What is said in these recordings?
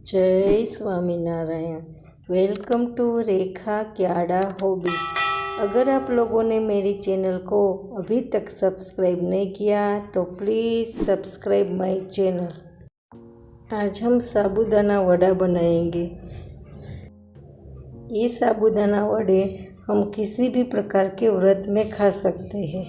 जय Swaminarayan. Welcome to Rekha क्याडा hobbies. अगर आप लोगों ने मेरी चैनल को अभी तक सब्सक्राइब नहीं किया तो प्लीज़ सब्सक्राइब माय चैनल। आज हम साबूदाना वड़ा बनाएंगे। ये साबूदाना वड़े हम किसी भी प्रकार के व्रत में खा सकते हैं।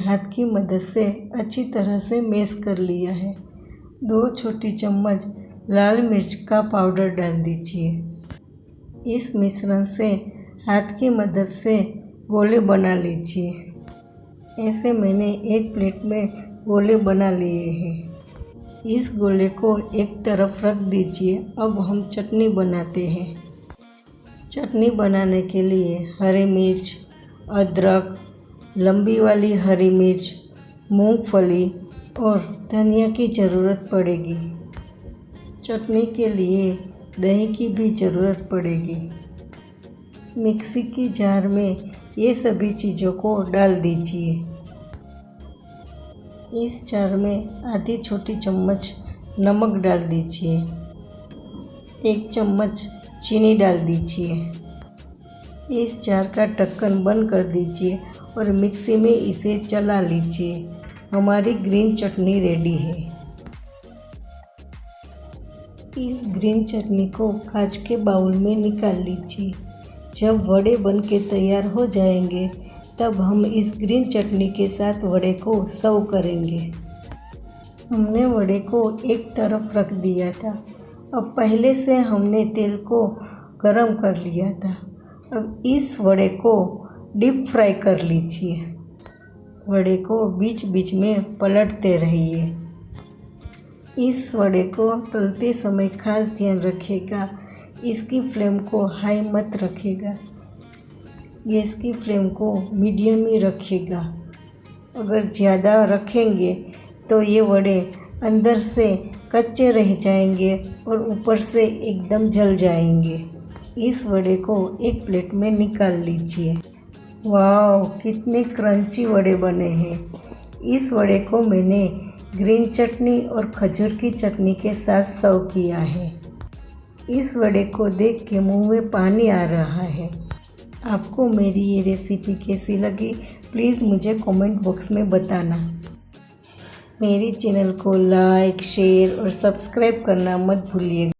हाथ की मदद से अच्छी तरह से मैश कर लिया है। 2 छोटी चम्मच लाल मिर्च का पाउडर डाल दीजिए। इस मिश्रण से हाथ की मदद से गोले बना लीजिए। ऐसे मैंने एक प्लेट में गोले बना लिए हैं। इस गोले को एक तरफ रख दीजिए। अब हम चटनी बनाते हैं। चटनी बनाने के लिए हरी मिर्च, अदरक, लंबी वाली हरी मिर्च, मूंगफली और धनिया की ज़रूरत पड़ेगी। चटनी के लिए दही की भी ज़रूरत पड़ेगी। मिक्सी की जार में ये सभी चीज़ों को डाल दीजिए। इस जार में आधी छोटी चम्मच नमक डाल दीजिए। 1 चम्मच चीनी डाल दीजिए। इस जार का ढक्कन बंद कर दीजिए और मिक्सी में इसे चला लीजिए। हमारी ग्रीन चटनी रेडी है। इस ग्रीन चटनी को कांच के बाउल में निकाल लीजिए। जब वड़े बन के तैयार हो जाएंगे तब हम इस ग्रीन चटनी के साथ वड़े को सर्व करेंगे। हमने वड़े को एक तरफ रख दिया था। अब पहले से हमने तेल को गरम कर लिया था। अब इस वड़े को डीप फ्राई कर लीजिए। वड़े को बीच बीच में पलटते रहिए। इस वड़े को तलते समय खास ध्यान रखिएगा, इसकी फ्लेम को हाई मत रखिएगा, गैस की फ्लेम को मीडियम ही रखिएगा। अगर ज़्यादा रखेंगे तो ये वड़े अंदर से कच्चे रह जाएंगे और ऊपर से एकदम जल जाएंगे। इस वड़े को एक प्लेट में निकाल लीजिए। वाह, कितने क्रंची वड़े बने हैं। इस वड़े को मैंने ग्रीन चटनी और खजूर की चटनी के साथ सर्व किया है। इस वड़े को देख के मुंह में पानी आ रहा है। आपको मेरी ये रेसिपी कैसी लगी प्लीज़ मुझे कमेंट बॉक्स में बताना। मेरी चैनल को लाइक, शेयर और सब्सक्राइब करना मत भूलिएगा।